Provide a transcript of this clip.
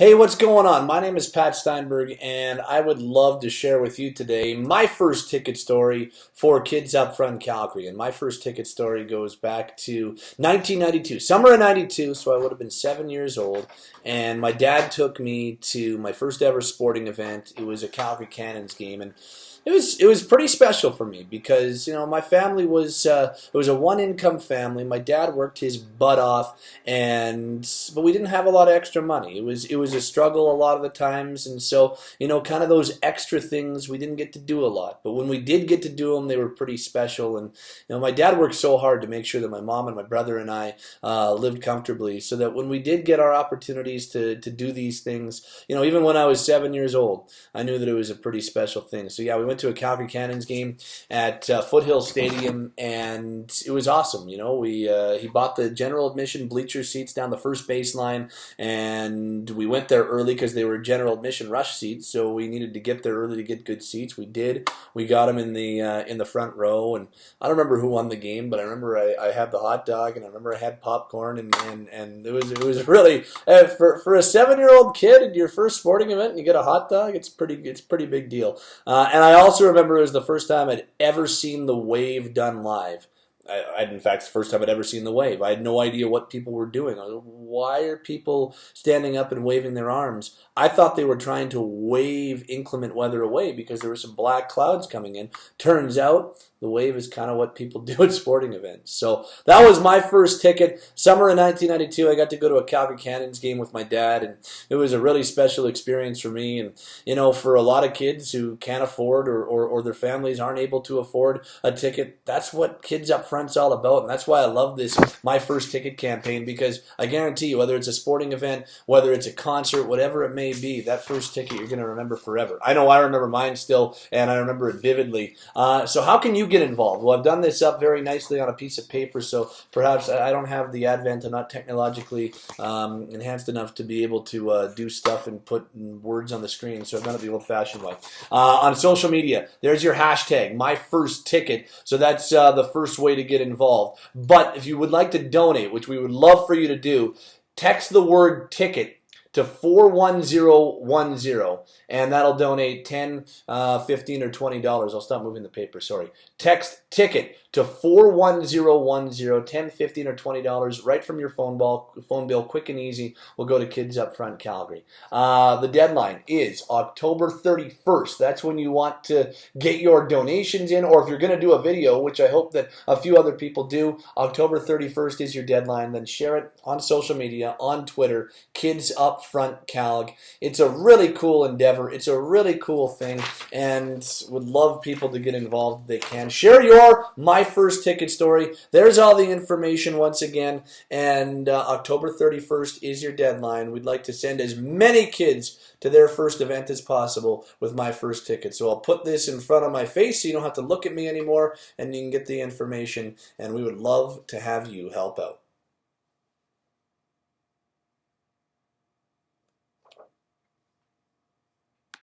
Hey, what's going on? My name is Pat Steinberg, and I would love to share with you today my first ticket story for Kids Up Front Calgary. And my first ticket story goes back to 1992, summer of 92, so I would have been 7 years old. And my dad took me to my first ever sporting event. It was a Calgary Cannons game, and it was pretty special for me because my family was it was a one income family. My dad worked his butt off, but we didn't have a lot of extra money. It was a struggle a lot of the times, and so kind of those extra things we didn't get to do a lot. But when we did get to do them, they were pretty special. And my dad worked so hard to make sure that my mom and my brother and I lived comfortably, so that when we did get our opportunities to do these things, even when I was 7 years old, I knew that it was a pretty special thing. So yeah, we went to a Calgary Cannons game at Foothill Stadium, and it was awesome. He bought the general admission bleacher seats down the first baseline, and we went there early because they were general admission rush seats. So we needed to get there early to get good seats. We did. We got them in the front row, and I don't remember who won the game, but I remember I had the hot dog, and I remember I had popcorn, and it was really for a 7-year-old kid at your first sporting event and you get a hot dog. It's pretty big deal. And I also remember it was the first time I'd ever seen the wave done live. In fact, it's the first time I'd ever seen the wave. I had no idea what people were doing. Why are people standing up and waving their arms? I thought they were trying to wave inclement weather away because there were some black clouds coming in. Turns out the wave is kind of what people do at sporting events. So that was my first ticket. Summer of 1992, I got to go to a Calgary Cannons game with my dad, and it was a really special experience for me. And for a lot of kids who can't afford or their families aren't able to afford a ticket, that's what Kids Up Front's all about. And that's why I love this My First Ticket campaign, because I guarantee you, whether it's a sporting event, whether it's a concert, whatever it may be, that first ticket you're going to remember forever. I know I remember mine still, and I remember it vividly. So how can you get involved? Well, I've done this up very nicely on a piece of paper, so perhaps I don't have the advent. I'm not technologically enhanced enough to be able to do stuff and put words on the screen, so I've done it the old-fashioned way. On social media, there's your hashtag, My First Ticket, so that's the first way to get involved. But if you would like to donate, which we would love for you to do, text the word ticket to 41010, and that'll donate $10, $15, or $20. I'll stop moving the paper, sorry. Text ticket to 41010, $10, $15, or $20 right from your phone bill, quick and easy. We'll go to Kids Up Front Calgary. The deadline is October 31st. That's when you want to get your donations in, or if you're going to do a video, which I hope that a few other people do, October 31st is your deadline. Then share it on social media, on Twitter, Kids Up Front Calg. It's a really cool endeavor. It's a really cool thing, and would love people to get involved if they can. Share your My First Ticket story. There's all the information once again, and October 31st is your deadline. We'd like to send as many kids to their first event as possible with My First Ticket. So I'll put this in front of my face so you don't have to look at me anymore, and you can get the information, and we would love to have you help out.